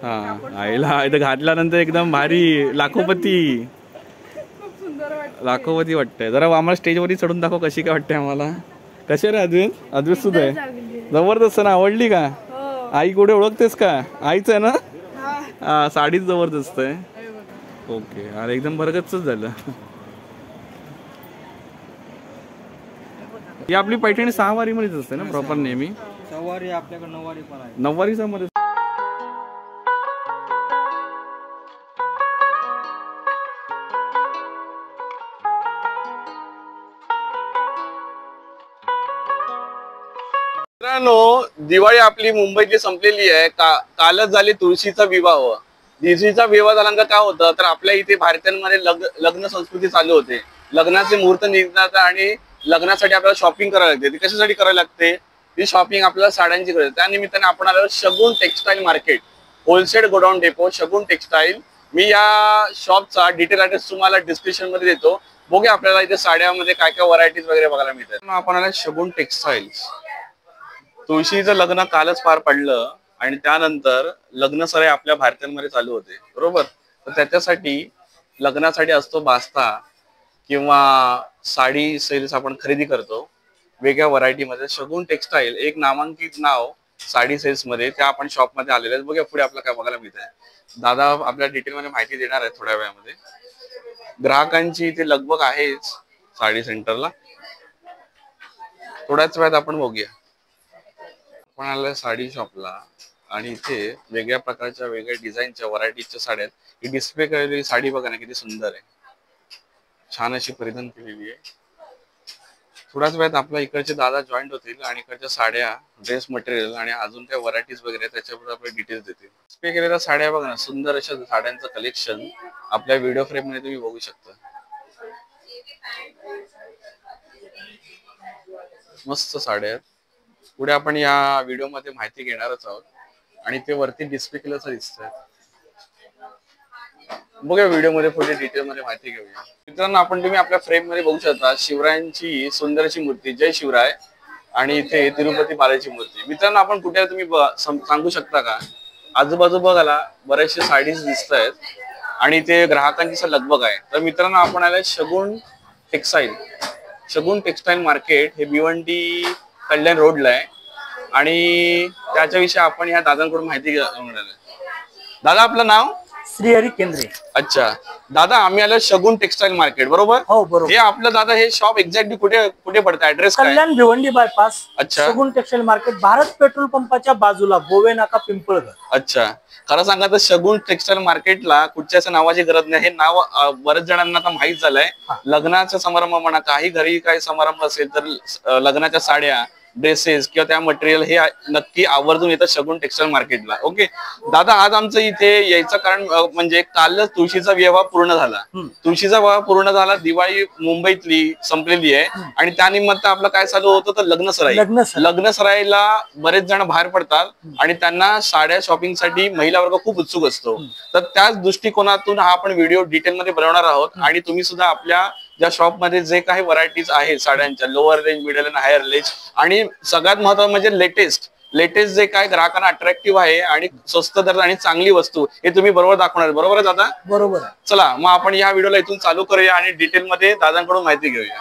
हा आईला इथं घातल्यानंतर एकदम भारी लाखोपती लाखोपती वाटतंय. जरा आम्हाला स्टेजवरती चढून दाखव कशी काय वाटते आम्हाला. कशी रे अद्वैत अद्वैत सुद्धा आहे जबरदस्त ना. आवडली का? आई कुठे ओळखतेस का? आईच आहे ना. हा साडीच जबरदस्त आहे. ओके अरे एकदम भरगतच झालं. ही आपली पैठणी 6 वारी मध्येच असते ना प्रॉपर नेहमी. 6 वारी आपल्याकडे 9 वारी पण आहे. 9 वारीचा मध्ये मित्रांनो दिवाळी आपली मुंबईतली संपलेली आहे. कालच झाली तुळशीचा विवाह. तुळशीचा विवाह झाल्यानंतर काय होतं तर आपल्या इथे भारतीयांमध्ये लग्न संस्कृती चालू होते. लग्नाचे मुहूर्त निघतात आणि लग्नासाठी आपल्याला शॉपिंग करायला लागते. ती कशासाठी करायला लागते? ती शॉपिंग आपल्याला साड्यांची करायची. त्या निमित्ताने आपण आलो Shagun textile market wholesale godown depot Shagun textile. मी या शॉपचा डिटेल ऍड्रेस तुम्हाला डिस्क्रिप्शन मध्ये देतो. बघूया आपल्याला इथे साड्यामध्ये काय काय व्हरायटीज वगैरे बघायला मिळतात. आपण आलो शगुन टेक्सटाईल्स. तुळशीचं लग्न कालच पार पडलं आणि त्यानंतर लग्न सराई आपल्या भारतीयांमध्ये चालू होते बरोबर. तर त्याच्यासाठी लग्नासाठी असतो बास्ता किंवा साडी सेल्स आपण खरेदी करतो वेगळ्या व्हरायटीमध्ये. शगुन टेक्सटाईल एक नामांकित नाव साडी सेल्स मध्ये त्या आपण शॉप मध्ये आलेले आहेत. बघूया पुढे आपल्याला काय बघायला मिळत आहे. दादा आपल्या डिटेल मध्ये माहिती देणार आहे थोड्या वेळामध्ये. ग्राहकांची इथे लगबग आहेच साडी सेंटरला. थोड्याच वेळात आपण बघूया. आपण आलोय साडी शॉपला आणि इथे वेगळ्या प्रकारच्या वेगळ्या डिझाईनच्या व्हरायटीच्या साड्या आहेत. ही डिस्प्ले केलेली साडी बघा ना किती सुंदर आहे. छान अशी परिधान केलेली आहे. थोड्याच वेळात आपल्या इकडचे दादा जॉईंट होतील आणि इकडच्या साड्या ड्रेस मटेरियल आणि अजून काही व्हरायटीज वगैरे त्याच्याबद्दल आपले डिटेल्स देतील. डिस्प्ले केलेल्या साड्या बघा ना सुंदर अशा साड्यांचं कलेक्शन आपल्या व्हिडिओ फ्रेम मध्ये तुम्ही बघू शकता. मस्त साड्या आहेत. पुढे आपण या व्हिडिओ मध्ये माहिती घेणारच आहोत आणि ते वरती डिस्प्ले केल्याचं दिसतंय. बघूया व्हिडिओ मध्ये पुढे डिटेल मध्ये माहिती घेऊया. मित्रांनो आपण तुम्ही आपल्या फ्रेम मध्ये बघू शकता शिवरायांची सुंदर अशी मूर्ती जय शिवराय आणि इथे तिरुपती बालाची मूर्ती. मित्रांनो आपण कुठे तुम्ही सांगू शकता का? आजूबाजू बघायला बरेचसे साडीज दिसत आहेत आणि ते ग्राहकांची लगबग आहे. तर मित्रांनो आपण आलोय शगुन टेक्सटाईल. शगुन टेक्सटाईल मार्केट हे भिवंडी कल्याण रोडला आहे आणि त्याच्याविषयी आपण या दादांकडून माहिती घेणार आहे. दादा आपलं नाव? श्रीहरी केंद्रे. अच्छा दादा आम्ही आलो शगुन टेक्सटाईल मार्केट बरोबर. हो बरोबर. हे आपलं दादा हे शॉप एक्झॅक्टली कुठे कुठे पडतं? ऍड्रेस काय? कल्याण भिवंडी बायपास. अच्छा. शगुन टेक्सटाईल मार्केट भारत पेट्रोल पंपाच्या बाजूला गोवे नाका पिंपळघर. अच्छा खरं सांगा तर शगुन टेक्सटाईल मार्केटला कुठच्याच नावाची गरज नाही. हे नाव बरेच जणांना आता माहित झालंय. लग्नाचा समारंभ म्हणा काही घरी काही समारंभ असेल तर लग्नाच्या साड्या ड्रेसेस किंवा त्या मटेरियल हे नक्की आवर्जून येतात शगुन टेक्सटाईल मार्केटला. ओके दादा आज आमचं इथे यायचं कारण म्हणजे कालच तुळशीचा विवाह पूर्ण झाला. तुळशीचा विवाह पूर्ण झाला. दिवाळी मुंबईतली संपलेली आहे आणि त्यानिमित्त आपलं काय चालू होतं तर लग्न सराईला बरेच जण बाहेर पडतात आणि त्यांना साड्या शॉपिंग साठी महिला वर्ग खूप उत्सुक असतो. तर त्याच दृष्टिकोनातून हा आपण व्हिडिओ डिटेल मध्ये बनवणार आहोत आणि तुम्ही सुद्धा आपल्या ज्या शॉप मध्ये जे काही व्हरायटीज आहेत साड्यांच्या लोअर रेंज मिडल आणि हायर रेंज आणि सगळ्यात महत्त्वाचं म्हणजे लेटेस्ट जे काय ग्राहकांना अट्रॅक्टिव्ह आहे आणि स्वस्त दर आणि चांगली वस्तू हे तुम्ही बरोबर दाखवणार. बरोबर आहे दादा? बरोबर. चला मग आपण या व्हिडिओला इथून चालू करूया आणि डिटेल मध्ये दादांकडून माहिती घेऊया.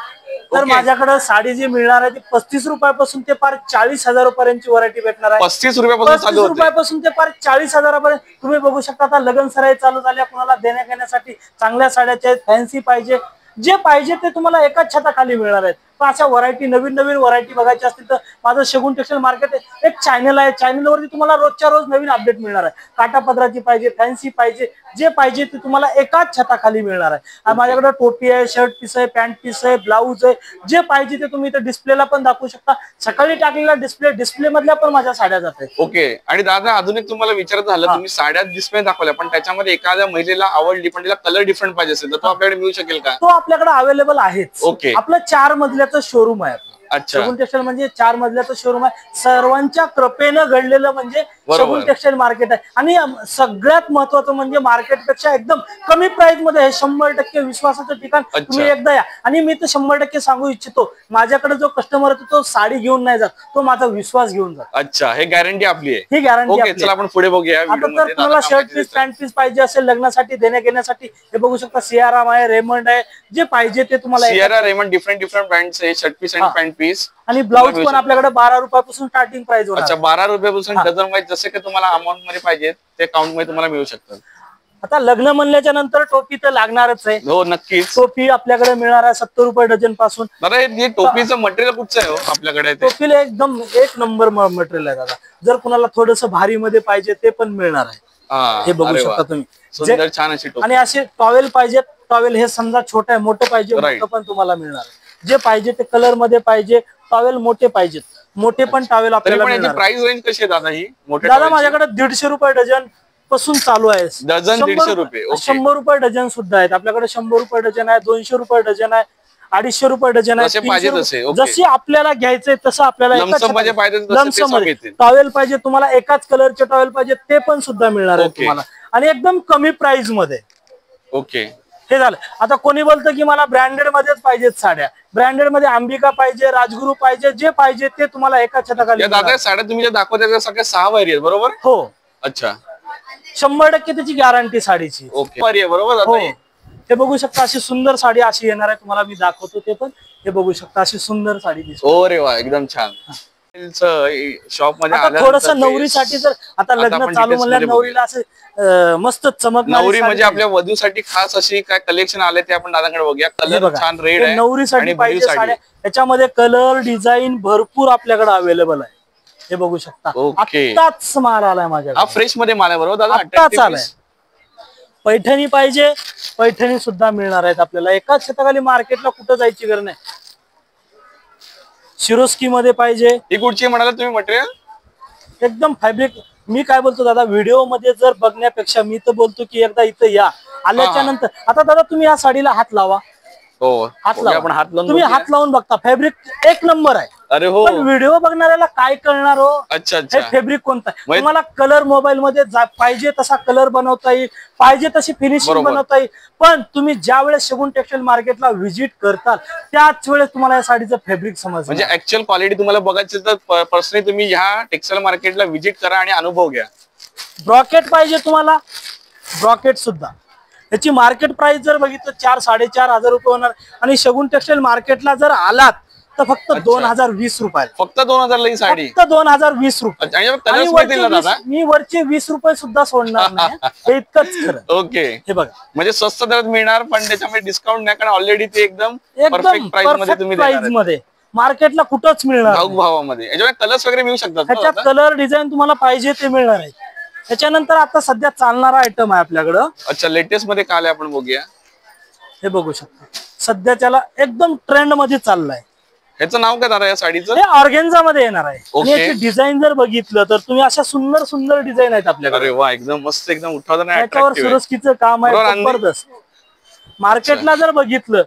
तर माझ्याकडे साडी जी मिळणार आहे ती 35 रुपयापासून ते पार 40,000 रुपयांची व्हरायटी भेटणार आहे. 35 रुपयापासून चालू होते. 35 रुपयापासून ते पार 40,000 पर्यंत तुम्ही बघू शकता. आता लग्न सराई चालू झाल्या कुणाला देण्या घेण्यासाठी चांगल्या साड्याच्या फॅन्सी पाहिजे जे पाहिजे ते तुम्हाला एकाच छताखाली मिळणार आहेत. पण अशा व्हरायटी नवीन व्हरायटी बघायची असतील तर माझं शगुन टेक्सटाईल मार्केट एक चॅनल आहे. चॅनलवरती तुम्हाला रोजच्या रोज नवीन अपडेट मिळणार आहे. काटापदराची पाहिजे फॅन्सी पाहिजे जे पाहिजे ते तुम्हाला एकाच छताखाली मिळणार आहे. माझ्याकडे टोपी आहे शर्ट पीस आहे पॅन्ट पीस आहे ब्लाऊज आहे जे पाहिजे ते तुम्ही इथे डिस्प्लेला पण दाखवू शकता. सकाळी टाकलेला डिस्प्ले मधल्या पण माझ्या साड्या जातात. ओके आणि दादा अजून एक तुम्हाला विचारत झालं तुम्ही साड्या डिस्प्ले दाखवल्या पण त्याच्यामध्ये एखाद्या महिलेला आवडली पण तिला कलर डिफरंट पाहिजे असेल तर तो आपल्याकडे मिळू शकेल का? तो आपल्याकडे अवेलेबल आहेच. ओके. आपलं 4 मजल्याचं शोरूम आहे. अच्छा. शगुन टेक्सटाईल म्हणजे 4 मजल्याचं शोरूम आहे, सर्वांच्या कृपेनं घडलेलं म्हणजे शगुन टेक्सटाईल मार्केट आहे. आणि सगळ्यात महत्वाचं म्हणजे मार्केटपेक्षा एकदम कमी प्राइस मध्ये हे 100% विश्वासाचं ठिकाण. तुम्ही एकदा या. आणि मी तर 100% सांगू इच्छितो, माझ्याकडे जो कस्टमर येतो तो साडी घेऊन नाही जात, तो माझा विश्वास घेऊन जातो. अच्छा, हे गॅरंटी आपली आहे. ही गॅरंटी ओके, चला आपण पुढे बघूया. आता तर तुम्हाला शर्ट पीस पॅन्ट पीस पाहिजे असेल लग्नासाठी देण्या घेण्यासाठी, हे बघू शकता. सियाराम आहे, रेमंड आहे, जे पाहिजे ते तुम्हाला. सियारा, रेमंड, डिफरंट ब्रँड्स आहे, शर्ट पीस आणि पॅन्ट पीस. आणि ब्लाऊज पण आपल्याकडे 12 रुपयापासून स्टार्टिंग प्राइस होणार. अच्छा, 12 रुपयापासून डझन वाईज जसे की तुम्हाला अमाऊंट मध्ये पाहिजे ते काउंट मध्ये तुम्हाला मिळू शकतात. आता लग्न म्हणल्याच्या नंतर टोपी तर लागणारच आहे. हो, नक्कीच. टोपी आपल्याकडे मिळणार आहे 70 रुपये डझन पासून. दादा हे टोपीचं मटेरियल कुठचं आहे हो आपल्याकडे? टोपीला एकदम 1 नंबर मटेरियल आहे दादा. जर कुणाला थोडस भारी मध्ये पाहिजे ते पण मिळणार आहे. हे बघू शकता तुम्ही. सुंदर छान अशी टोपी. आणि असे टॉवेल पाहिजे, टॉवेल हे समजा छोटं आहे, मोठं पाहिजे मोठं पण तुम्हाला मिळणार आहे. जे पाहिजे ते कलर मध्ये पाहिजे, टॉवेल मोठे पाहिजेत, मोठे पण टॉवेल आपल्याला मिळणार. प्राइस रेंज कशी आहे दादा ही? दादा माझ्याकडे 150 रुपये डझन पासून चालू आहे. डझन 150 रुपये. 100 रुपये डझन सुद्धा आहेत आपल्याकडे. 100 रुपये डझन आहे, 200 रुपये डझन आहे, 250 रुपये डझन आहे. जशी आपल्याला घ्यायचंय तसं आपल्याला टॉवेल पाहिजे तुम्हाला, एकाच कलरचे टॉवेल पाहिजे ते पण सुद्धा मिळणार आहे तुम्हाला, आणि एकदम कमी प्राइस मध्ये. ओके, हे झालं. आता कोणी बोलतं की मला ब्रँडेड मध्येच पाहिजेत साड्या, ब्रँडेड मध्ये अंबिका पाहिजे, राजगुरू पाहिजे, जे पाहिजे ते तुम्हाला एका छताखाली. दादा साड्या तुम्ही जे दाखवता सगळ्या 6 वारी आहेत बरोबर? हो. अच्छा, 100% त्याची गॅरंटी साडीची. ओके, बरोबर. हो, हे बघू शकता. अशी सुंदर साडी अशी येणार आहे तुम्हाला, मी दाखवतो ते पण. हे बघू शकता, अशी सुंदर साडी दिसते. अरे वा, एकदम छान. शॉप मध्ये थोडस नवरीसाठी जर आता लग्न चालू म्हणल्यावर नवरीला असे मस्त चमकणारी नवरी म्हणजे आपल्या वधूसाठी खास अशी काय कलेक्शन आले ते आपण दादाकडे बघूया. कलर छान रेड आहे, नवरीसाठी पाहिजे साड्या. याच्यामध्ये कलर डिझाईन भरपूर आपल्याकडे अवेलेबल आहे. हे बघू शकता. आत्ताच माल आलाय माझ्याकडे. हा फ्रेश मध्ये माल आहे बरोबर दादा? आत्ताच आलाय. पैठणी पाहिजे, पैठणी सुद्धा मिळणार आहेत आपल्याला. एकाच छताखाली मार्केटला कुठं जायची गरज नाही. शिरोस्की मध्ये पाहिजे. ही कुठची म्हणाला तुम्ही मटेरियल? एकदम फॅब्रिक. मी काय बोलतो दादा, व्हिडिओ मध्ये जर बघण्यापेक्षा मी तर बोलतो की एकदा इथं या. आल्याच्या नंतर आता दादा तुम्ही या साडीला हात लावा. हो, हात लावा. तुम्ही हात लावून बघता, फॅब्रिक 1 नंबर आहे. अरे हो, पण व्हिडिओ बघणाऱ्याला काय कळणार हो? अच्छा, हे फॅब्रिक कोणता आहे? तुम्हाला कलर मोबाईल मध्ये पाहिजे तसा कलर बनवता येईल, पाहिजे तशी फिनिशिंग बनवता येईल. पण तुम्ही ज्या वेळेस शगुन टेक्सटाईल मार्केटला व्हिजिट करताल त्याच वेळेस तुम्हाला या साडीचं फॅब्रिक समजतं. म्हणजे ऍक्च्युअल क्वालिटी तुम्हाला बघायची तर पर्सनली तुम्ही ह्या टेक्सटाईल मार्केटला व्हिजिट करा आणि अनुभव घ्या. ब्रॉकेट पाहिजे तुम्हाला, ब्रॉकेट सुद्धा. याची मार्केट प्राइस जर बघितलं 4-4.5 रुपये होणार. आणि शगुन टेक्सटाईल मार्केटला जर आलात तर फक्त 2020 रुपये. फक्त 2000 ला ही साडी? फक्त 2020 रुपये. मी वरचे 20 रुपये सुद्धा सोडणार नाही. हे इतकंच खरं. ओके, हे बघा, म्हणजे स्वस्त दरात मिळणार पण त्याच्यामध्ये डिस्काउंट नाही, कारण ऑलरेडी ते एकदम परफेक्ट प्राइस मध्ये तुम्ही प्राइस मध्ये मार्केटला कुठंच मिळणार भाव भावामध्ये. याच्यामध्ये कलर्स वगैरे मिळू शकतात. त्याच्यात कलर डिझाईन तुम्हाला पाहिजे ते मिळणार आहे. त्याच्यानंतर आता सध्या चालणारा आयटम आहे आपल्याकडं. अच्छा, लेटेस्ट मध्ये काय आपण बघूया. हे बघू शकता, सध्या त्याला एकदम ट्रेंड मध्ये चाललाय. ह्याचं नाव काय दादा या साडीचं? हे ऑर्गेन्झा मध्ये येणार आहे. आणि याची डिझाईन जर बघितलं तर तुम्ही अशा सुंदर सुंदर डिझाईन आहेत आपल्याकडे. अरे वा, एकदम मस्त, एकदम उठावदार. याच्यावर सुरस्कीचं काम आहे जबरदस्त. मार्केटला जर बघितलं,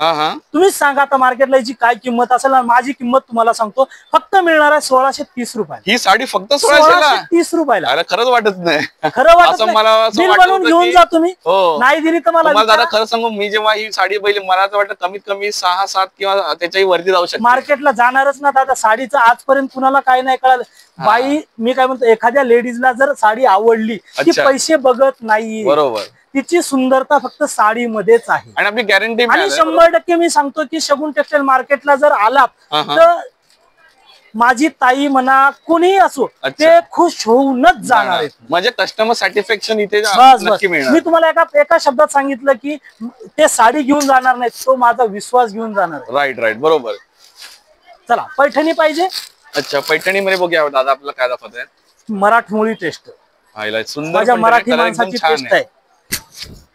तुम्हीच सांगा आता मार्केटला याची काय किंमत असेल. माझी किंमत तुम्हाला सांगतो, फक्त मिळणार आहे 1630 रुपये. ही साडी फक्त 1630 रुपयाला. अरे खरंच वाटत नाही. खरं वाटत नाही. बनवून घेऊन जा तुम्ही. नाही दिली तर मला दादा खरं सांगू, मी जेव्हा ही साडी पहिली मला तर वाटतं कमीत कमी 6-7 किंवा त्याच्याही वरती जाऊ शकते. मार्केटला जाणारच ना दादा. साडीचं आजपर्यंत कुणाला काय नाही कळालं. बाई, मी काय म्हणतो, एखाद्या लेडीजला जर साडी आवडली ती पैसे बघत नाही. बरोबर. तिची सुंदरता फक्त साडीमध्येच आहे. आणि आपली गॅरंटी. आणि 100% मी सांगतो की शगुन टेक्सटाईल मार्केटला जर आलात तर माझी ताई म्हणा कोणीही असो ते खुश होऊनच जाणार आहेत. म्हणजे कस्टमर सॅटिस्फॅक्शन इथे नक्की मिळणार. मी तुम्हाला एका शब्दात सांगितलं की ते साडी घेऊन जाणार नाही, तो माझा विश्वास घेऊन जाणार. राईट, बरोबर. चला, पैठणी पाहिजे. अच्छा, पैठणी मध्ये बघूया दादा आपल्याला काय दाखवत आहे. मराठमोळी टेस्ट. सुंदर मराठी माणसाची टेस्ट आहे.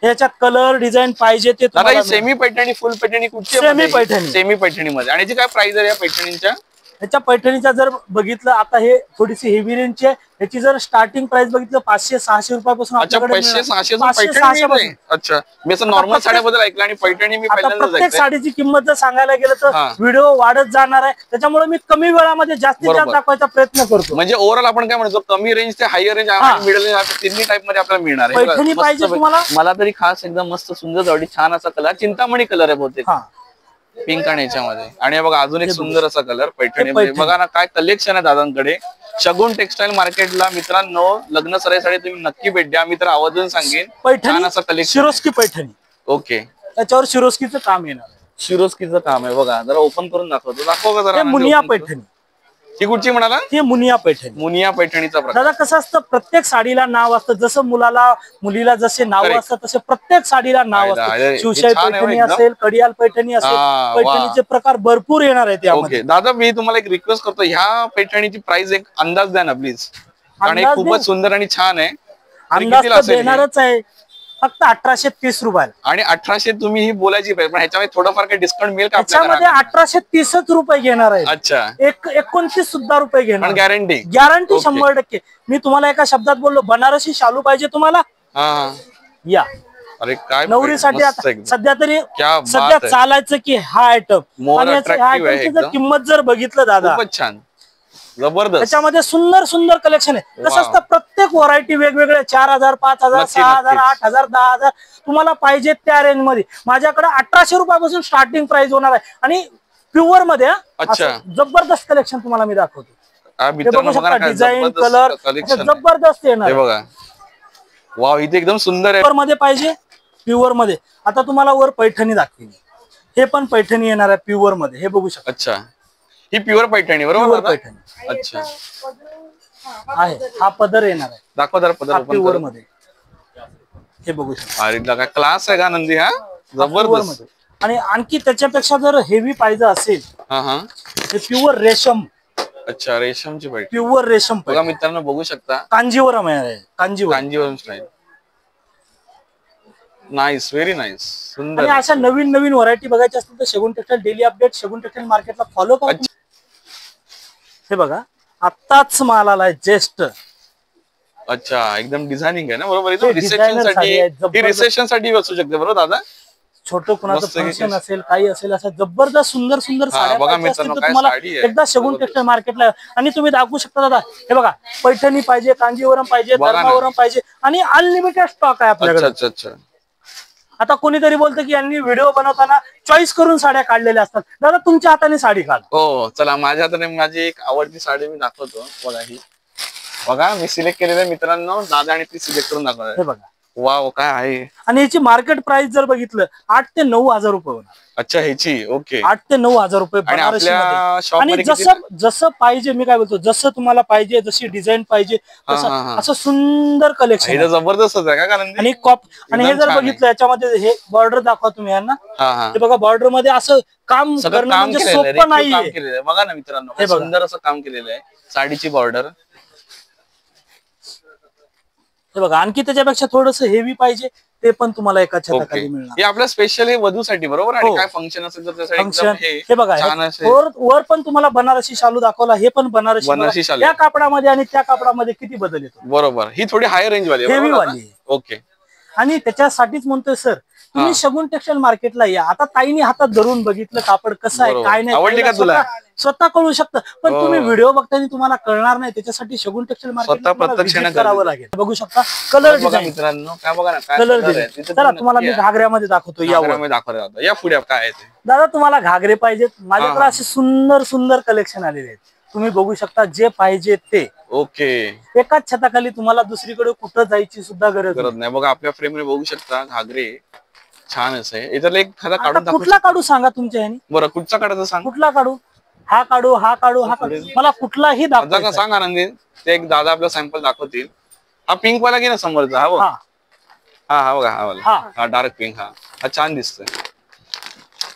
याच्यात कलर डिझाईन पाहिजे ते तुम्हाला. सेमी पैठणी, फुल पैठणी कुठची? सेमी पैठणी. सेमी पैठणी मध्ये. आणि याची काय प्राइस आहे या पैठणींच्या? ह्याच्या पैठणीचा जर बघितलं, आता हे थोडीशी हेवी रेंजची आहे, ह्याची जर स्टार्टिंग प्राइस बघितलं 500-600 रुपयापासून अच्छा, आपल्याकडे 500-600 500-600 पासून. अच्छा, मी असं नॉर्मल साड्याबद्दल ऐकलं आणि पैठणी मी आता पहिल्यांदाच प्रत्येक ऐकते. साडीची किंमत जर सांगायला गेलं तर हा. व्हिडिओ वाढत जाणार आहे, त्याच्यामुळे मी कमी वेळामध्ये जास्तीत जास्त बरोबर. दाखवायचा प्रयत्न करतो. म्हणजे ओव्हरऑल आपण काय म्हणतो, कमी रेंज ते हायर रेंज आणि मिडल रेंज तिन्ही टाइप मध्ये आपल्याला मिळणार आहे. पैठणी मस्त पाहिजे पैकी. तुम्हाला? मला तरी खास एकदम मस्त सुंदर जोडी, छान असा कलर, चिंतामणी कलर आहे बहुतेक, हा, पिंक आणि याच्यामध्ये. आणि हे बघा अजून एक सुंदर असा कलर पैठणी पैठणी. बघा ना, काय कलेक्शन आहे दादांकडे. शगुन टेक्सटाईल मार्केटला मित्रांनो, लग्न सराईसाठी तुम्ही नक्की भेट द्या. मी तर आवर्जून सांगेन, पैठणी छान असं कलेक्शन. शिरोस्की पैठणी, ओके, त्याच्यावर शिरोस्कीचं काम येणार आहे. शिरोस्कीचं काम आहे बघा. जरा ओपन करून दाखवतो, दाखव का जरा. हे नंदी मुनिया open करून. पैठणी, ही कुठची म्हणाला? हे मुनिया पैठणी. मुनिया पैठणीचा प्रकार. दादा कसं असतं, प्रत्येक साडीला नाव असतं. जसं मुलीला जसे नाव Correct. असतात तसे प्रत्येक साडीला नाव अरे, असतं. हे शिवशाही छान आहे पैठणी एकदम. असेल, कडियाल पैठणी असेल, वा. पैठणीचे प्रकार भरपूर येणार आहेत यामध्ये. ओके दादा, मी तुम्हाला एक रिक्वेस्ट करतो, ह्या पैठणीची प्राइस एक अंदाज द्या ना प्लीज, कारण हे अंदाज खूपच देऊ? सुंदर आणि छान आहे. तरी अंदाज कितीला तर असेल ही? देणारच आहे, फक्त 1830 रुपयाला. आणि 1800 तुम्ही ही बोलायची पाहिजे, पण ह्याच्यामध्ये थोडंफार काही डिस्काउंट मिळेल का त्याच्यामध्ये आपल्याला? 1830 रुपये घेणार आहे. अच्छा, 29 सुद्धा रुपये घेणार. पण गॅरंटी? Guarantee Okay. 100%. मी तुम्हाला एका शब्दात बोललो, बनारसी शालू पाहिजे तुम्हाला, हा. या अरे काय नवरीसाठी. मस्त आता एकदम. सध्या तरी क्या बात सध्या आहे. चालायचं की हा आयटम, More आणि ह्या attractive आहे आयटमची जर एकदम. किंमत जर बघितलं दादा, खूपच छान, जबरदस्त. त्याच्यामध्ये सुंदर सुंदर कलेक्शन आहे. कसं Wow. असतं, प्रत्येक व्हरायटी वेगवेगळे, 4000, 5000, नक्की, 6000, नक्कीच. 8000, 10000, तुम्हाला पाहिजे त्या रेंज मध्ये. माझ्याकडे 1800 रुपयापासून स्टार्टिंग प्राइस होणार आहे, आणि प्युअर मध्ये हा. अच्छा. असं जबरदस्त कलेक्शन तुम्हाला मी दाखवतो. हा, हे मित्रांनो बघू बघा शकता, ना, काय डिझाईन, जबरदस्त कलर collection आहे. जबरदस्त येणार हे आहे. बघा, वाव, इथे एकदम सुंदर आहे. प्युअर मध्ये पाहिजे, प्युअर मध्ये. आता तुम्हाला वर पैठणी दाखवली, हे पण पैठणी येणार आहे प्युअर मध्ये. हे बघू शकता, अच्छा, ही प्युअर पैठणी बरोबर प्युअर दादा? पैठणी अच्छा, आहे. हा पदर येणार आहे दाखवा जरा पदर open प्युअर करून. मध्ये. हे बघू शकता, अरे काय क्लास आहे का नंदी, हा प्युअर जबरदस्त. मध्ये. आणि आणखी त्याच्यापेक्षा जर हेवी पाहिजे असेल, हा हा, हे प्युअर रेशम, अच्छा, रेशमची पैठणी प्युअर रेशम बघा पैठणी. मित्रांनो, बघू शकता, कांजीवरम आहे, Kanjeevaram. Kanjeevaram style. Nice, very nice, आणि सुंदर. अशा नवीन नवीन व्हरायटी बघायची असतील तर Shagun textile daily update, Shagun textile मार्केटला फॉलो करा. अच्छा. हे बघा, आत्ताच माल आलाय जेस्ट. अच्छा, एकदम डिझायनिंग आहे ना, बरोबर. हे रिसेप्शन designer साठी, साडी आहे, ही जबरदस्त. रिसेप्शन साठी असू शकते बरोबर दादा. छोटं कुणाचं मस्त आहे फंक्शन की. असेल, काही असेल, असं जबरदस्त सुंदर सुंदर हा, साड्या बघा पाहिजे असतील मित्रांनो, तर काय तुम्हाला साडी आहे. एकदा शगुन टेक्सटाईल मार्केटला. आणि तुम्ही दाखवू शकता दादा, हे बघा, पैठणी पाहिजे, कांजीवरम पाहिजे, बघा ना. धर्मावरम पाहिजे, आणि अनलिमिटेड स्टॉक आहे अच्छा आपल्याकडे. अच्छा अच्छा. आता कोणीतरी बोलतं की यांनी व्हिडिओ बनवताना चॉईस करून साड्या काढलेल्या असतात. दादा तुमच्या हाताने साडी काढ. हो, चला माझ्या हाताने माझी एक आवडती साडी मी दाखवतो. बघा ही, बघा मी सिलेक्ट केलेल्या मित्रांनो, दादा आणि ती सिलेक्ट करून दाखवणार. हे बघा, वाव, काय आहे. आणि याची मार्केट प्राइस जर बघितलं 8 ते 9 हजार रुपये होणार. अच्छा, ह्याची ओके. 8 ते 9 हजार रुपये आणि बनारसी आपल्या मध्ये. शॉप आणि मध्ये किती? जसं जसं पाहिजे, मी काय बोलतो, जसं तुम्हाला पाहिजे, जशी डिझाईन पाहिजे हा, तसं, हा. असं सुंदर कलेक्शन. हे तर जबरदस्तच आहे का, कारण आणि आणि हे एकदम जर छान आहे. बघितलं, याच्यामध्ये हे बॉर्डर दाखवा तुम्ही यांना. हा हा, हे बघा, बॉर्डर मध्ये असं काम सगळं करणं काम म्हणजे केलेलं आहे, सोपं रेखीव काम नाहीये. केलेलं आहे. बघा ना मित्रांनो, हे बघा. सुंदर असं काम केलेलं आहे. साडीची बॉर्डर, हे बघा, आणखी त्याच्यापेक्षा थोडस हेवी पाहिजे, ते पण तुम्हाला एका ओके. छताखाली मिळणार. हे आपल्या स्पेशल हे वधूसाठी बरोबर. आणि हो. काय फंक्शन असेल तर त्यासाठी फंक्शन. एकदम हे बघा, छान असे वर पण तुम्हाला बनारसी शालू दाखवला, हे पण बनारसी बनारसी बघा. शालू. त्या कापडामध्ये आणि त्या कापडामध्ये किती बदल येतो. बरोबर. ही थोडी हायर रेंज वाली आहे, हेवी बरोबर वाली दादा? आहे. ओके. आणि त्याच्यासाठीच म्हणतोय सर, तुम्ही हा. शगुन टेक्सटाईल मार्केटला या. आता ताईने हातात धरून बघितलं कापड कसं आहे, बरोबर. काय नाही, आवडली का ताईला तुला? स्वतः कळू शकतं. पण हो. तुम्ही व्हिडिओ बघताना तुम्हाला कळणार नाही. त्याच्यासाठी शगुन टेक्सटाईल स्वतः प्रत्यक्ष मार्केट येणं करावं गरजेचं. लागेल. बघू शकता कलर बघा डिझाईन, मित्रांनो, काय बघा ना, काय कलर color आहे. डिझाईन. तिथे चला तुम्ही तुम्हाला मी नक्की या. घागऱ्यामध्ये दाखवतो. यावर घागऱ्यामध्ये दाखवलं जातं. या पुढे काय आहे ते. दादा तुम्हाला घागरे पाहिजेत, माझ्याकडे हा. असे सुंदर सुंदर कलेक्शन आलेले आहेत. तुम्ही बघू शकता, जे पाहिजे ते ओके. एकाच छताखाली. तुम्हाला दुसरीकडे कुठं जायची सुद्धा गरज गरज नाही. नाही. बघा आपल्या फ्रेम मध्ये बघू शकता घागरे छान असे. इथं एक खादा आता काढून दाखवू कुठला काढू सांगा तुमच्या ह्यानी. बरं, कुठचा काढायचं सांग. कुठला काढू, हा काढू, हा काढू, हा काढू, मला कुठलाही आता का दाखवा. सांग आनंदी. ते एक दादा आपला सॅम्पल दाखवतील. हा पिंक वाला घे ना समोरचा. हा बघ, हा हा हा बघा, हा वाला. हा. हा डार्क पिंक. हा हा छान दिसतोय,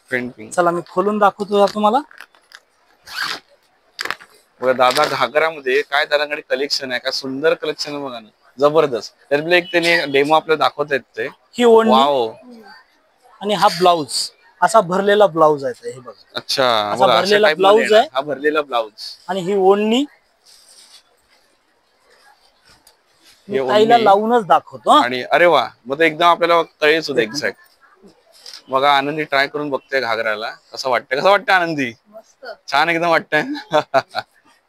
फेंट पिंक. चला मी खोलून दाखवतो तुम्हाला. बघा दादा घागरामध्ये काय दादाकडे कलेक्शन आहे, काय सुंदर कलेक्शन आहे बघा ना, जबरदस्त. त्यातले एक त्यांनी डेमो आपल्याला दाखवत आहेत ते. ही ओढणी वाव, आणि हा ब्लाउज. असा भरलेला ब्लाऊज आहे हे बघा. अच्छा, असा बघा, अशा भरलेला type ब्लाऊज मध्ये आहे. हा भरलेला ब्लाऊज आणि ही ओढणी हे ताईला ओढणी. लावूनच दाखवतो हं. आणि अरे वा, मग एकदम आपल्याला कळेल सुद्धा एक्झॅक्ट. बघा आनंदी ट्राय करून बघते घागराला, कसं वाटतं आनंदी? छान एकदम वाटतंय.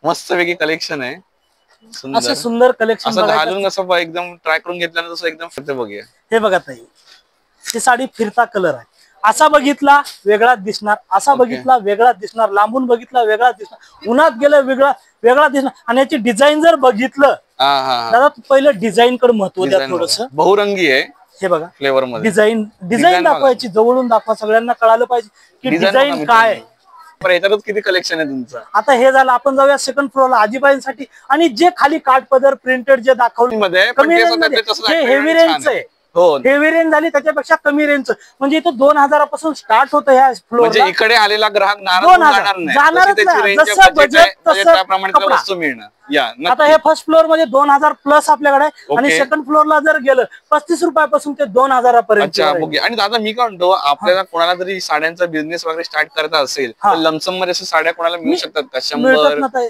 मस्त पैकी कलेक्शन आहे, असं सुंदर. सुंदर कलेक्शन असं घालून कसं एकदम ट्राय करून घेतल्यानं तसं एकदम फिरते बघूया. हे बघा ताई, ही साडी फिरता कलर आहे. असा बघितला वेगळाच दिसणार, असा बघितला वेगळाच दिसणार, लांबून बघितला वेगळाच दिसणार, उन्हात गेलं वेगळा दिसणार. आणि याची डिझाईन जर बघितलं हा हा, दादा, पहिलं डिझाईन कडे महत्व द्या थोडस. बहुरंगी आहे हे बघा फ्लेवर मध्ये. डिझाईन दाखवायची, जवळून दाखवा, सगळ्यांना कळालं पाहिजे की डिझाईन काय आहे. पण याच्यातच किती कलेक्शन आहे तुमचं. आता हे झालं, आपण जाऊया सेकंड फ्लोअरला आजीबाईंसाठी. आणि जे खाली काठ पदर प्रिंटेड जे दाखवले मध्ये कमी रेंज मध्ये, हे हेवी रेंजचं आहे. हो, हेवी रेंज झाली त्याच्यापेक्षा कमी रेंजचं, म्हणजे इथं 2000 पासून स्टार्ट होतं ह्या म्हणजे फ्लोअरला. इकडे आलेला ग्राहक नाराज 2000 जाणार नाही. जाणारच जशी त्याची नाही. range जसं आहे, budget budget आहे, तसं त्याप्रमाणे त्याला कपडा. वस्तू मिळणार. या, आता नक्की. हे फर्स्ट फ्लोअर मध्ये 2000 प्लस आपल्याकडे आहे. आणि Okay. सेकंड फ्लोअरला जर गेलं 35 रुपयापासून ते 2000 पर्यंत. अच्छा, बघूया. आणि दादा मी काय म्हणतो, आपल्याला कोणाला जरी साड्यांचा बिझनेस वगैरे स्टार्ट करायचा असेल तर लमसम मध्ये अशा साड्या कोणाला मिळू शकतात का? 100,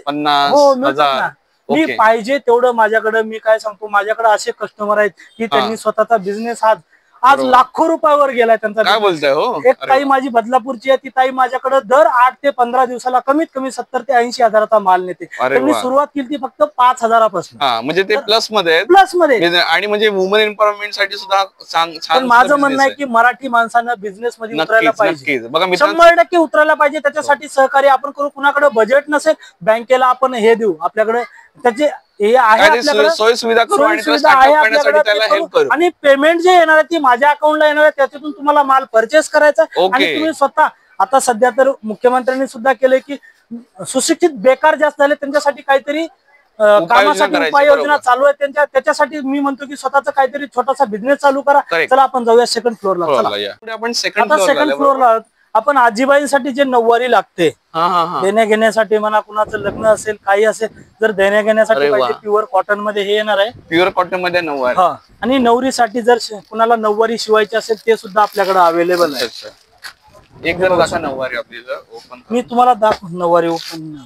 50, हो, मिळतात 1000? ना. मी पाहिजे तेवढं माझ्याकडे, मी काय सांगतो, माझ्याकडे असे कस्टमर आहेत की त्यांनी स्वतःचा बिझनेस आज लाखो रुपयावर गेलाय त्यांचा. काय बोलताय? हो, एक ताई माझी बदलापूरची आहे, ती ताई माझ्याकडे दर 8 ते 15 दिवसाला कमीत कमी 70 ते 80 हजाराचा माल नेते. त्यांनी सुरुवात केली ती फक्त 5000पासून. हा, म्हणजे ते प्लस मध्ये आणि म्हणजे वुमन एम्पॉवरमेंट साठी सुद्धा छान. माझं म्हणणं आहे की मराठी माणसानं बिझनेस मध्ये उतरायला पाहिजे, बघा 100% उतरायला पाहिजे. त्याच्यासाठी सहकार्य आपण करू. कुणाकडे बजेट नसेल, बँकेला आपण हे देऊ, आपल्याकडे त्याचे हे आहे, सोय सुविधा करू आणि त्याला हेल्प करू. आणि पेमेंट जे येणार आहे ती माझ्या अकाउंटला येणार आहे, त्याच्यातून तुम्हाला माल परचेस करायचा आणि तुम्ही स्वतः. आता सध्या तर मुख्यमंत्र्यांनी सुद्धा केले की सुशिक्षित बेकार जास्त झाले त्यांच्यासाठी काहीतरी कामासाठी उपाययोजना चालू आहे त्याच्यासाठी मी म्हणतो की स्वतःचा काहीतरी छोटासा बिझनेस चालू करा. चला आपण जाऊया सेकंड फ्लोअरला. आपण सेकंड फ्लोअरला आपण आजीबाईंसाठी जे नऊवारी लागते देण्या घेण्यासाठी, म्हणा कुणाचं लग्न असेल, काही असेल, जर देण्या घेण्यासाठी पाहिजे, प्युअर कॉटन मध्ये हे येणार आहे. प्युअर कॉटन मध्ये नऊवारी. आणि नवरीसाठी जर कुणाला नऊवारी शिवायची असेल ते सुद्धा आपल्याकडे अवेलेबल आहे. एक जर दाखवा नऊवारी आपल्याला ओपन. मी तुम्हाला दाखव नऊवारी ओपन.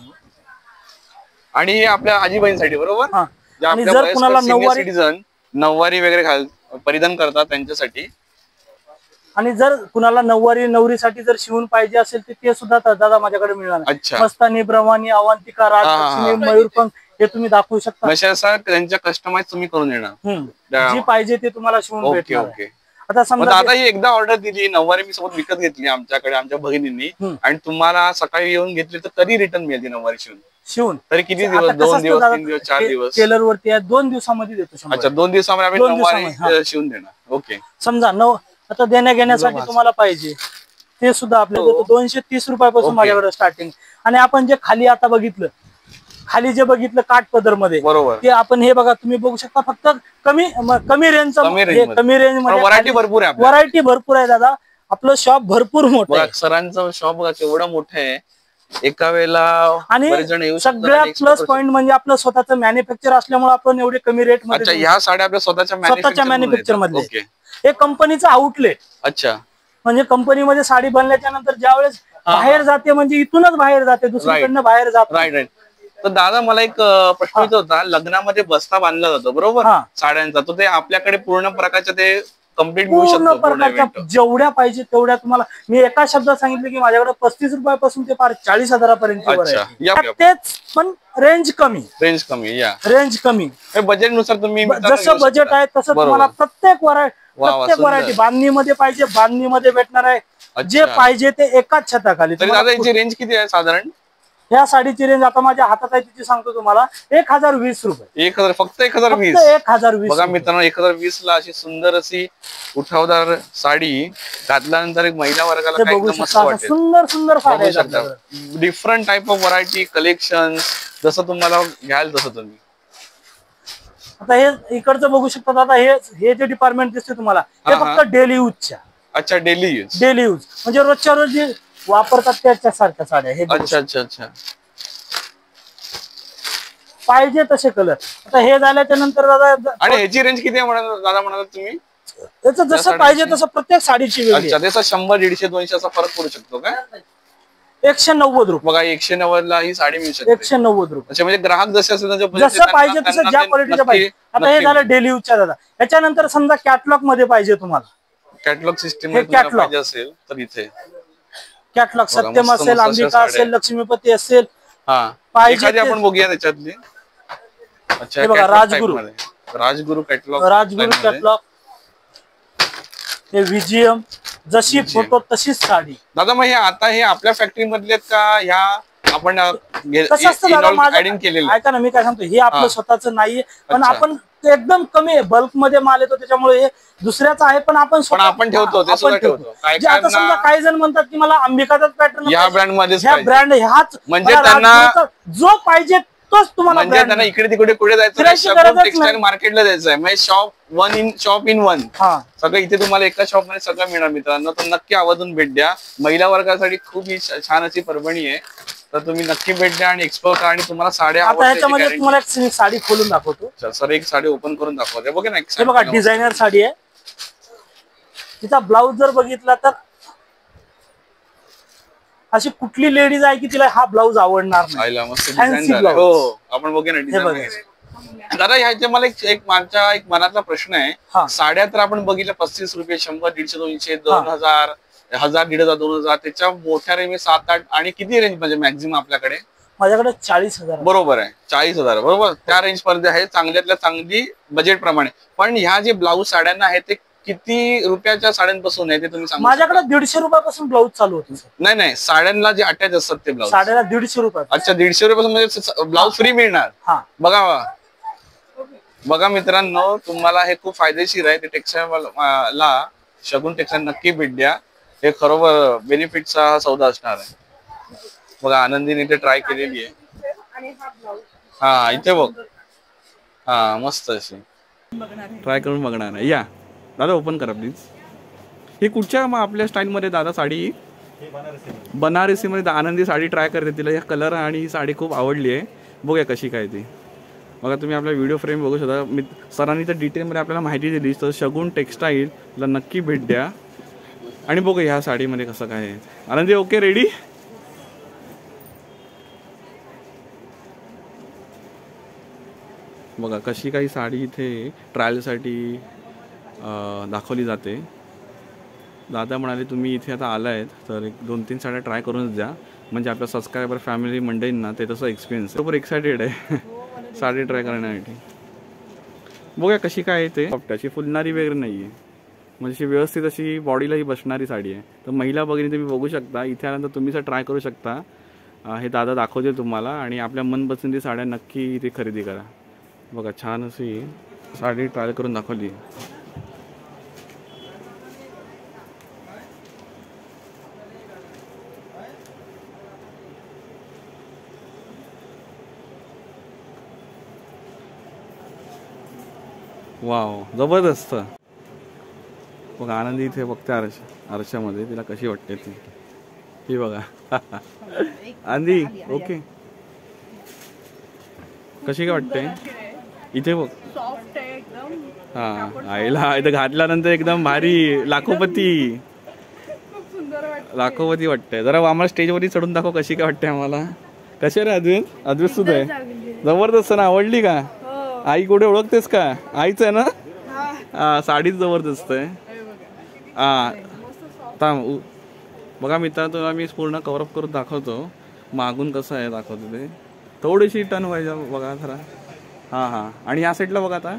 आणि आपल्या आजीबाईंसाठी बरोबर. आणि जर कुणाला नऊवारी वगैरे परिधान करतात त्यांच्यासाठी. आणि जर कुणाला नवरीसाठी जर शिवून पाहिजे असेल तर ते सुद्धा दादा माझ्याकडे मिळणार. मस्तानी, ब्रह्मानी, अवंतिका, राजलक्ष्मी, मयूरपंख हे तुम्ही दाखवू शकता. त्यांच्या कस्टमाइज तुम्ही करून येणार, जी पाहिजे ते तुम्हाला शिवून भेटणार. आता समजा आता ही एकदा ऑर्डर दिली, नऊवारी मी सोबत विकत घेतली आमच्याकडे आमच्या भगिनींनी, आणि तुम्हाला सकाळी येऊन घेतली तर कधी रिटर्न मिळेल नऊवारी शिवून? तरी किती दिवस? 2 दिवस, 3 दिवस, 4 दिवस? टेलर वरती आहे, 2 दिवसामध्ये देतो. अच्छा, 2 दिवसामध्ये आम्ही नऊवारी शिवून देणार. ओके. समजा आता देण्या घेण्यासाठी तुम्हाला पाहिजे ते सुद्धा आपल्याला देतो. 230 रुपयापासून माझ्याकडे स्टार्टिंग. आणि आपण जे खाली आता बघितलं, खाली जे बघितलं काठ पदर मध्ये, ते आपण हे बघा, तुम्ही बघू शकता, फक्त कमी रेंज मध्ये व्हरायटी भरपूर आहे. व्हरायटी भरपूर आहे दादा. आपलं शॉप भरपूर मोठं आहे. सरांचं शॉप बघा केवढं मोठं आहे. एका वेळेला आणि सगळ्यात प्लस पॉइंट म्हणजे आपलं स्वतःचं मॅन्युफॅक्चर असल्यामुळे आपण एवढे कमी रेट मध्ये. ह्या साड्या आपल्या स्वतःच्या मॅन्युफॅक्चर मध्ये. हे कंपनीचं आउटलेट. अच्छा, म्हणजे कंपनीमध्ये साडी बनल्याच्या नंतर ज्या वेळेस बाहेर जाते, म्हणजे इथूनच बाहेर जाते, दुसरीकडनं बाहेर जाते. राईट. तर दादा मला एक प्रश्न होता, लग्नामध्ये बस्ता बांधला जातो बरोबर साड्यांचा, तो ते आपल्याकडे पूर्ण प्रकारच्या ते कम्प्लीट मिळू शकतो? पूर्ण प्रकारच्या जेवढ्या पाहिजे तेवढ्या तुम्हाला. मी एका शब्दात सांगितलं की माझ्याकडे 35 रुपयापासून ते 40 हजारापर्यंत. तेच पण रेंज कमी. बजेटनुसार तुम्ही जसं बजेट आहे तसं तुम्हाला प्रत्येक व्हरायटी बांधणीमध्ये पाहिजे, बांधणीमध्ये भेटणार आहे. जे पाहिजे ते एकाच छताखाली. दादा याची रेंज किती आहे साधारण? या साडीची रेंज आता माझ्या हातात आहे तिची सांगतो तुम्हाला, 1020 रुपये. 1000 फक्त 1020. 1020. बघा मित्रांनो, 1020 ला अशी सुंदर अशी उठावदार साडी घातल्यानंतर एक महिला वर्गाला मस्त वाटेल. सुंदर साड्या, different type of variety, collection, जसं तुम्हाला घ्याल तसं तुम्ही. आता हे इकडचं बघू शकता दादा. हे जे डिपार्टमेंट दिसते तुम्हाला, हे फक्त डेली यूजच्या. अच्छा, डेली यूज म्हणजे रोजच्या रोज जे वापरतात त्याच्या सारख्या साड्या. हे अच्छा. पाहिजे तसे कलर. आता हे झाल्याच्या नंतर दादा, आणि ह्याची रेंज किती आहे दादा म्हणाला तुम्ही? त्याचं जसं पाहिजे तसं प्रत्येक साडीची वेगळी अच्छा, त्याचा 100, 150, 200 असा फरक पडू शकतो का? 190 रुपये. बघा 190 ला ही साडी मिळू शकते. 190 रुपये. अच्छा, म्हणजे ग्राहक जसे असेल जसं पाहिजे तसं ज्या क्वालिटीचं पाहिजे. आता हे झालं डेली यूजच्या दादा. याच्यानंतर समजा कॅटलॉग मध्ये पाहिजे तुम्हाला, कॅटलॉग सिस्टीम कॅटलॉग असेल तर इथे कॅटलॉग सत्यम असेल, अंबिका असेल, लक्ष्मीपती असेल, हा पाहिजे एखादी आपण बघूया त्याच्यातली. अच्छा, हे बघा राजगुरू कॅटलॉग, राजगुरू कॅटलॉग, हे विजीएम, जशी फोटो तशीच साडी. दादा मग हे आता हे आपल्या फॅक्टरी मधले का ह्या आपण कसं असतं दादा माझं, ऍडिंग केलेलं? ऐका ना मी काय सांगतो, हे आपलं स्वतःच नाहीये, पण आपण एकदम कमी बल्क मध्ये माल येतो त्याच्यामुळे हे दुसऱ्याचं आहे, पण आपण ठेवतो ते सुद्धा ठेवतो. आता समजा काही जण म्हणतात की मला अंबिकाचाच पॅटर्न या ब्रँड मध्ये ब्रँड ह्याच, म्हणजे त्यांना जो पाहिजे तोच तुम्हाला म्हणजे त्यांना इकडे तिकडे कुठे जायचं टेक्सटाईल मार्केटला जायचं आहे, म्हणजे शॉप इन वन सगळं इथे तुम्हाला एका शॉप मध्ये सगळं मिळणार मित्रांनो. तर नक्की आवर्जून भेट द्या. महिला वर्गासाठी खूप ही छान अशी परभणी आहे, तर तुम्ही नक्की भेट द्या आणि एक्सप्लोर करा आणि तुम्हाला साड्या ह्याच्यामध्ये तुम्हाला एक साडी खोलून दाखवतो. सर एक साडी ओपन करून दाखवते बघा ना. हे बघा डिझायनर साडी आहे, तिचा ब्लाऊज जर बघितला तर अशी कुठली लेडीज आहे की तिला हा ब्लाऊज आवडणार नाही. आपण बघूया ना. दादा ह्याच्या मला एक मनातला प्रश्न आहे. साड्या तर आपण बघितल्या 35 रुपये, 100, 150, 200, 2000, 1000, 1500, 2000, त्याच्या मोठ्या रेंज 7, 8 आणि किती रेंज म्हणजे मॅक्झिमम आपल्याकडे? माझ्याकडे 40,000. बरोबर आहे, 40,000 बरोबर. त्या रेंज पर्यंत आहे, चांगल्यातल्या चांगली बजेट प्रमाणे. पण ह्या जे ब्लाऊज साड्यांना आहे ते किती रुपयाच्या साड्यांपासून आहे ते तुम्ही सांगा? माझ्याकडे 150 रुपयापासून ब्लाऊज चालू होते. नाही साड्यांना जे अटॅच असतात ते ब्लाऊज साड्याला 150 रुपये. अच्छा, 150 रुपयापासून म्हणजे ब्लाऊज फ्री मिळणार. बघा मित्रांनो, तुम्हाला हे खूप फायदेशीर आहे. ते टेक्सटाईल ला शगुन टेक्सटाईल नक्की भेट द्या. हे खरोबर बेनिफिटचा सौदा असणार आहे. बघा आनंदीने इथे ट्राय केलेली आहे. हा इथे बघ, हा मस्त अशी ट्राय करून बघणार आहे. या दादा ओपन करा प्लीज. ही कुठच्या मग आपल्या स्टाईलमध्ये दादा साडी? बनारसी मध्ये आनंदी साडी ट्राय करते. तिला या कलर आणि ही साडी खूप आवडली आहे. बघूया कशी काय ती. बघा तुम्ही आपला व्हिडिओ फ्रेम बघू शकता. सरांनी तर डिटेलमध्ये आपल्याला माहिती दिली. तर शगुन टेक्सटाईलला नक्की भेट द्या आणि बघूया ह्या साडीमध्ये कसं काय आहे. आनंदी ओके रेडी? बघा कशी काही साडी इथे ट्रायलसाठी दाखवली जाते. दादा म्हणाले तुम्ही इथे आता आलायत तर 2-3 साड्या ट्राय करूनच द्या, म्हणजे आपल्या सबस्क्रायबर फॅमिली मंडळींना ते तसं एक्सपिरियन्स बरोबर एक्सायटेड आहे साडी ट्राय करण्यासाठी. बघूया कशी काय आहे ते. त्याची फुलणारी वगैरे नाही आहे, म्हणजे व्यवस्थित अशी बॉडीलाही बसणारी साडी आहे. तर महिला भगिनी तुम्ही बघू शकता. इथे आल्यानंतर तुम्ही ट्राय करू शकता. हे दादा दाखवतील तुम्हाला आणि आपल्या मनपसंती साड्या नक्की इथे खरेदी करा. बघा छान अशी साडी ट्राय करून दाखवली. वाव जबरदस्त. बघा आनंदी इथे बघते आरशामध्ये, तिला कशी वाटते ती. ही बघा आनंदी ओके कशी काय वाटते इथे बघ. हा आईला इथं घातल्यानंतर एकदम भारी लाखोपती वाटते. जरा आम्हाला स्टेजवरती चढून दाखव कशी काय वाटते आम्हाला. कशी रे अद्वैत सुद्धा आहे जबरदस्त ना. आवडली का? आई कुठे ओळखतेस का? आईच आहे ना. हा साडीच जबरदस्त आहे. बघा मित्रांनो आम्ही पूर्ण कव्हरअप करून दाखवतो. मागून कसं आहे दाखवतो ते. थोडीशी टर्न व्हायच्या बघा खरा. हा आणि या साईडला बघा आता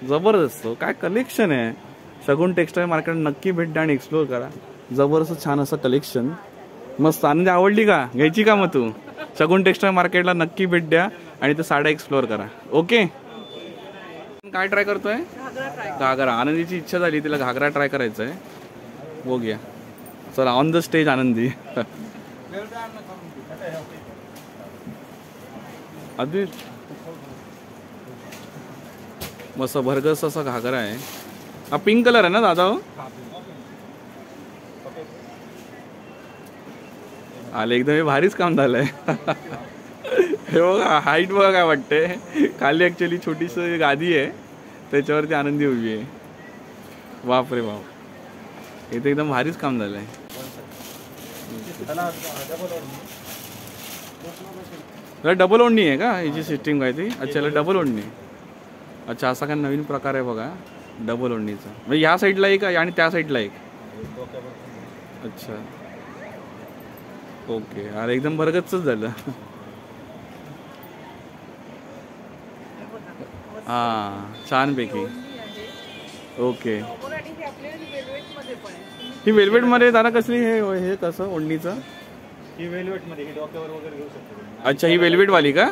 जबरदस्त काय कलेक्शन आहे. शगुन टेक्सटाईल मार्केट नक्की भेट द्या आणि एक्सप्लोर करा. जबरदस्त छान असं कलेक्शन मस्त. आनंदी आवडली का? घ्यायची का मग तू? शगुन टेक्सटाईल मार्केटला नक्की भेट द्या आणि ते साड्या एक्सप्लोर करा. ओके काय ट्राय करतोय? घागरा. आनंदीची इच्छा झाली तिला घागरा ट्राय करायचा आहे. बघूया चला ऑन द स्टेज आनंदी. अद्वैत मस्त भरगस असा घागरा आहे. हा पिंक कलर आहे ना दादा? आले एकदम भारीच काम झालंय. हे बघा हाईट बघा काय वाटते. खाली ऍक्च्युली छोटीशी गादी आहे त्याच्यावरती आनंदी उभी आहे. बापरे बाप, इथे एकदम भारीच काम झालंय. डबल ओढणी आहे का याची सिस्टीम काय ती? अच्छा, डबल ओढणी. अच्छा, असा काय नवीन प्रकार आहे बघा डबल ओढणीचा. म्हणजे ह्या साईडला एक आणि त्या साईडला एक. अच्छा ओके. अरे एकदम भरगतच झालं. हां छानपैकी. ओके. ही वेल्वेटमध्ये दादा कसली हे कसं ओढणीचं? ही वेल्वेटमध्ये डोक्यावर वगैरे घेऊ शकतो. अच्छा, ही वेल्वेटवाली का?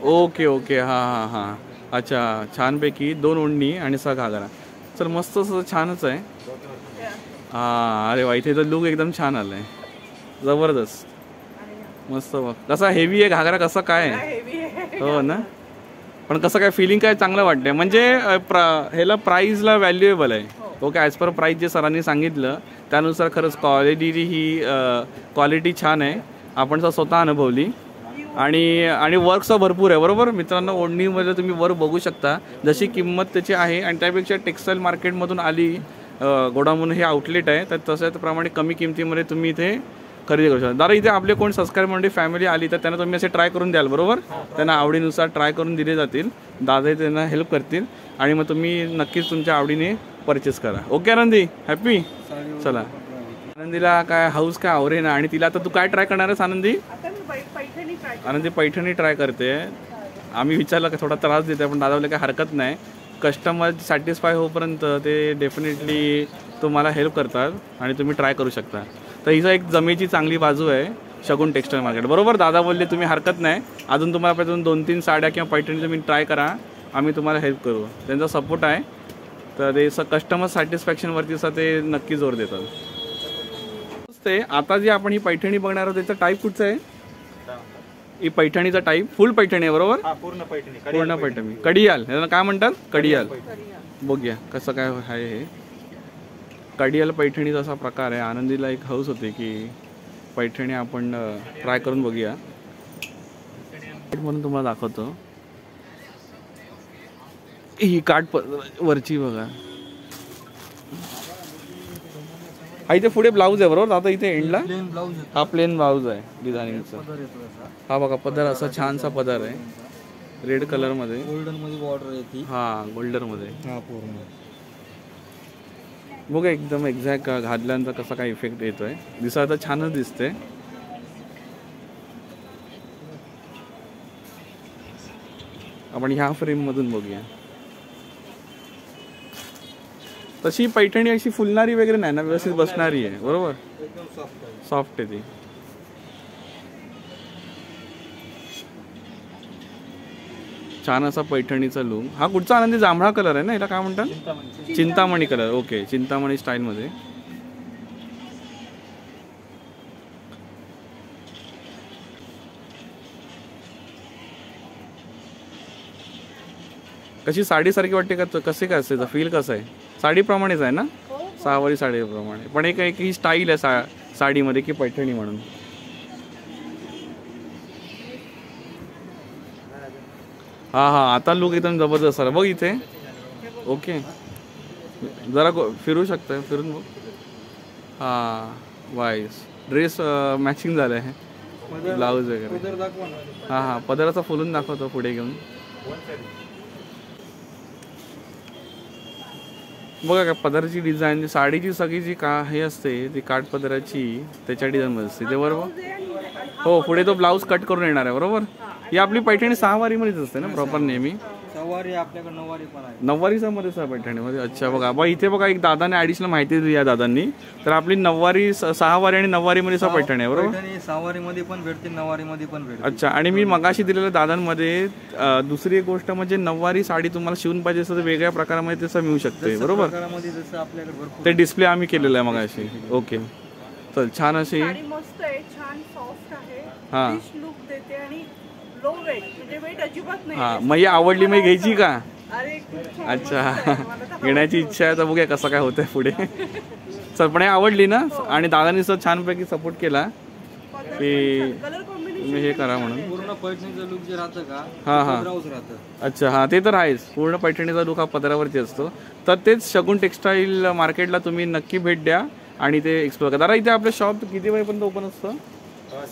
Okay okay. हां हां हां. अच्छा, छानपैकी 2 ओढणी आणि 6 घागरा. चल मस्त असं छानच आहे. हां अरे वा, इथे तर लुक एकदम छान आलं आहे, जबरदस्त मस्त. बघ कसा हेवी आहे घागरा, कसा काय आहे. हो ना, पण कसं काय फिलिंग काय चांगलं वाटतंय. म्हणजे ह्याला प्राईजला व्हॅल्युएबल आहे. ओके, ॲज पर प्राईज जे सरांनी सांगितलं त्यानुसार खरंच क्वालिटी छान आहे. आपण स्वतः अनुभवली. आणि वर्कसं भरपूर आहे. बरोबर मित्रांनो, ओढणीमध्ये तुम्ही वर्क बघू शकता जशी किंमत त्याची आहे. आणि त्यापेक्षा टेक्स्टाईल मार्केटमधून आली गोडाऊन हे आउटलेट आहे, तर त्याप्रमाणे कमी किमतीमध्ये तुम्ही इथे खरेदी करू शकता. दादा इथे आपले कोण सबस्क्राईबर म्हणजे फॅमिली आली तर त्यांना तुम्ही असे ट्राय करून द्याल. बरोबर, त्यांना आवडीनुसार ट्राय करून दिले जातील. दादा त्यांना हेल्प करतील आणि मग तुम्ही नक्कीच तुमच्या आवडीने परचेस करा. ओके आनंदी, हॅपी. चला, आनंदीला काय हाऊस काय आवरे ना. आणि तिला आता तू काय ट्राय करणार आहेस आनंदी? आनंदी पैठणी ट्राय करते. आम्ही विचारलं का थोडा त्रास देते, पण दादा बोलले काय हरकत नाही, कस्टमर सॅटिस्फाय होईपर्यंत ते डेफिनेटली तुम्हाला हेल्प करतात आणि तुम्ही ट्राय करू शकता. तर हिचा एक जमेची चांगली बाजू आहे शगुन टेक्स्टाईल मार्केट. बरोबर, दादा बोलले तुम्ही हरकत नाही, अजून तुम्हाला पाहिजे 2-3 साड्या किंवा पैठणी तुम्ही ट्राय करा, आम्ही तुम्हाला हेल्प करू. त्यांचा सपोर्ट आहे. तर ते कस्टमर सॅटिस्फॅक्शनवरती असं ते नक्की जोर देतात. ते आता जे आपण ही पैठणी बघणार आहोत त्याचा टाईप कुठचा आहे? ही पैठणीचा टाईप फुल पैठणी आहे. बरोबर, पूर्ण पैठणी कडियाल याला काय म्हणतात? कडियाल. बघूया कसं काय आहे हे कडियाल पैठणीचा असा प्रकार आहे. आनंदीला एक हौस होते की पैठणी आपण ट्राय करून बघूया म्हणून तुम्हाला दाखवतो. ही काठ वरची बघा. हा इथे पुढे ब्लाऊज आहे. बरोबर, आता इथे एंडला हा प्लेन ब्लाऊज आहे डिझायनिंगचा. हा बघा पदर असा छानसा पदर आहे रेड कलर मध्ये, गोल्डन मध्ये बॉर्डर येते. हा गोल्डन मध्ये. हा पूर्ण बघा एकदम एक्झॅक्ट घातल्यानंतर कसा काय इफेक्ट येतोय. दिसायला तर छानच दिसते. आपण ह्या फ्रेम मधून बघूया. तशी पैठणी अशी फुलणारी वगैरे नाही ना, व्यवस्थित बसणारी आहे. बरोबर, सॉफ्ट आहे ती. छान असा पैठणीचा लुक. हा कुठचा आनंदी? जांभळा कलर आहे ना, याला काय म्हणतात? Chintamani colour. Okay, Chintamani style मध्ये. कशी साडी सारखी वाटते का? कसे काय असते, फील कसं आहे? साडीप्रमाणेच आहे ना, सहावारी साडीप्रमाणे. पण एक ही स्टाईल आहे साडीमध्ये की पैठणी म्हणून. हा हा, आता लुक एकदम जबरदस्त आला बघ इथे. ओके, जरा फिरू शकता, फिरून बघ. हा वाईस ड्रेस मॅचिंग झालं आहे, ब्लाऊज वगैरे. हा हा, पदराचा फुलून दाखवतो पुढे घेऊन. बघा का पदराची डिझाईन, साडीची सगळी जी का हे असते ती काठ पदराची त्याच्या डिझाईनमध्ये असते ते. बरोबर, हो पुढे तो ब्लाऊज कट करून येणार आहे. बरोबर, ही आपली पैठणी सहावारीमध्येच असते ना प्रॉपर नेहमी. सहावारी आपल्याकडे नऊवारी पण आहे. नऊवारीचा मध्ये पैठणीमध्ये. अच्छा बघा बा इथे बघा एक दादाने ॲडिशनल माहिती दिली या दादांनी. तर आपली नऊवारी, सहावारी आणि नऊवारीमध्ये पैठणी आहे. बरोबर, सहावारीमध्ये पण भेटते, नऊवारीमध्ये पण भेटते. अच्छा, आणि मी मगाशी दिलेल्या दादांमध्ये दुसरी एक गोष्ट म्हणजे नऊवारी साडी तुम्हाला शिवून पाहिजे असेल तर वेगळ्या प्रकारामध्ये तसं मिळू शकते. बरोबर, ते डिस्प्ले आम्ही केलेलं आहे मगाशी. ओके, चल छान अशी मस्त आहे, छान सॉफ्ट आहे. हां लुक देते आणि लो वेट, म्हणजे वेट अजिबात नाही. हां, मग ही आवडली, मग घ्यायची का? अरे अच्छा, घेण्याची इच्छा आहे तर बघूया कसं काय होतंय पुढे. चल, पण आवडली ना, आणि दादांनी छानपैकी सपोर्ट केला की तुम्ही हे करा म्हणून. पूर्ण पैठणीचं लुक जे राहतं का हा हा पदरावच राहतं. अच्छा हा ते तर आहेच, पूर्ण पैठणीचा लुक हा पदरावरती असतो. तर तेच शगुन टेक्सटाईल मार्केटला तुम्ही नक्की भेट द्या आणि ते एक्सप्लोर करा. दादा इथे आपलं शॉप किती वाजेपर्यंत ओपन असतं?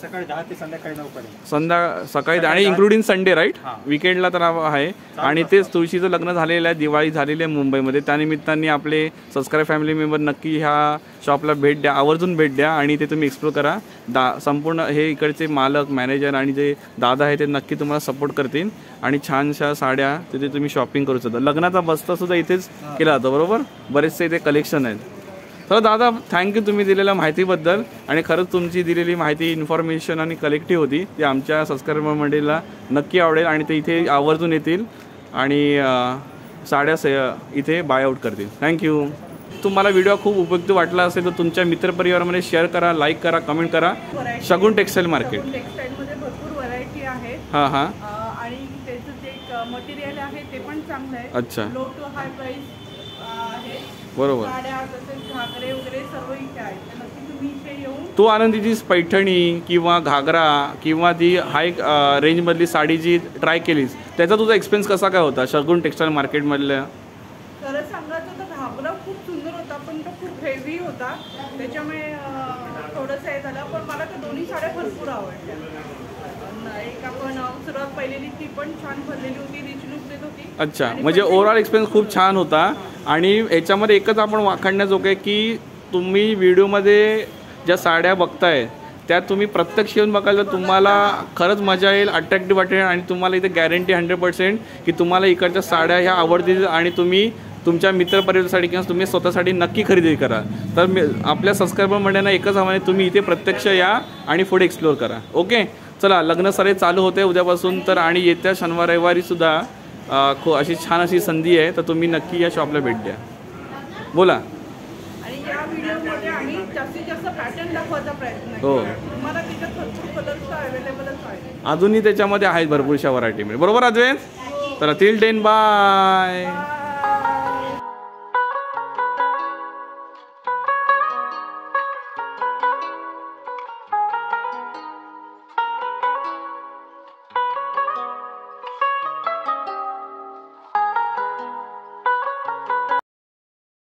सकाळी 10 ते संध्याकाळी 9 पर्यंत. सकाळी आणि इंक्लुडिंग संडे राईट, विकेंडला तर आहे. आणि तेच तुळशीचं लग्न झालेलं आहे, दिवाळी झालेली आहे मुंबईमध्ये, त्यानिमित्ताने आपले सबस्क्राईब फॅमिली मेंबर नक्की ह्या शॉपला भेट द्या, आवर्जून भेट द्या आणि ते तुम्ही एक्सप्लोर करा. संपूर्ण हे इकडचे मालक मॅनेजर आणि जे दादा आहे ते नक्की तुम्हाला सपोर्ट करतील आणि छानशा साड्या तिथे तुम्ही शॉपिंग करू शकता. लग्नाचा बस्ता सुद्धा इथेच केला जातो बरोबर, बरेचसे इथे कलेक्शन आहेत. तर दादा थँक्यू तुम्ही दिलेल्या माहितीबद्दल, आणि खरंच तुमची दिलेली माहिती इन्फॉर्मेशन आणि कलेक्टिव्ह होती, ती आमच्या सबस्क्रायबर मंडळीला नक्की आवडेल आणि ते इथे आवर्जून येतील आणि साड्या इथे बाय आउट करतील. थँक्यू. तुम्हाला व्हिडिओ खूप उपयुक्त वाटला असेल तर तुमच्या मित्रपरिवारामध्ये शेअर करा, लाईक करा, कमेंट करा. शगुन टेक्सटाईल मार्केट, टेक्सटाईलमध्ये भरपूर व्हरायटी आहेत. हां हां आणि त्याचं जे मटेरियल आहे ते पण चांगलं आहे. अच्छा लो टू हाय प्राइस आहे. बरोबर. साड्या तसेच घागरे वगैरे सर्व इथे आहेत. तर नक्की तुम्ही इथे येऊन तो आनंदीची पैठणी किंवा घागरा किंवा ती हाय रेंजमधली साडी जी ट्राय केलीस त्याचा तुझा एक्सपिरियन्स कसा काय होता शगुन टेक्सटाईल मार्केटमधल्या? खरं सांगायचं तर घागरा खूप सुंदर होता, पण तो खूप हेवी होता, त्याच्यामुळे थोडंसं हे झालं. पण मला तर दोन्ही साड्या भरपूर आवडल्या. एक आपण सुरुवात पहिलेली ती पण छान भरलेली होती, रिच लुक देत होती. अच्छा, म्हणजे ओव्हरऑल एक्सपिरियन्स खूप छान होता. आणि याच्यामध्ये एकच आपण वाखाणण्याजोगं आहे की तुम्ही व्हिडिओमध्ये ज्या साड्या बघताय त्या तुम्ही प्रत्यक्ष येऊन बघायला तुम्हाला खरंच मजा येईल, अट्रॅक्टिव्ह वाटेल आणि तुम्हाला इथे गॅरंटी 100% की तुम्हाला इकडच्या साड्या ह्या आवडतील आणि तुम्ही तुमच्या मित्रपरिवारासाठी किंवा तुम्ही स्वतःसाठी नक्की खरेदी करा. तर आपल्या सबस्क्रायबर मंडळींना एकच हवं आहे, तुम्ही इथे प्रत्यक्ष या आणि पुढे एक्सप्लोअर करा. ओके, चला लग्न सराई चालू होते उद्यापासून, तर आणि येत्या शनिवार रविवारी सुद्धा अशी छान अशी संधी आहे, तर तुम्ही नक्की या शॉपला भेट द्या. बोला. आणि या व्हिडिओमध्ये आम्ही जास्तीत जास्त पॅटर्न दाखवायचा प्रयत्न हो. केला. तुम्हाला त्याच्यात भरपूर कलर्स अवेलेबलच आहेत. अजूनही त्याच्यामध्ये आहेत भरपूरशा व्हरायटी. बरोबर अद्वैत? तर टिल देन बाय.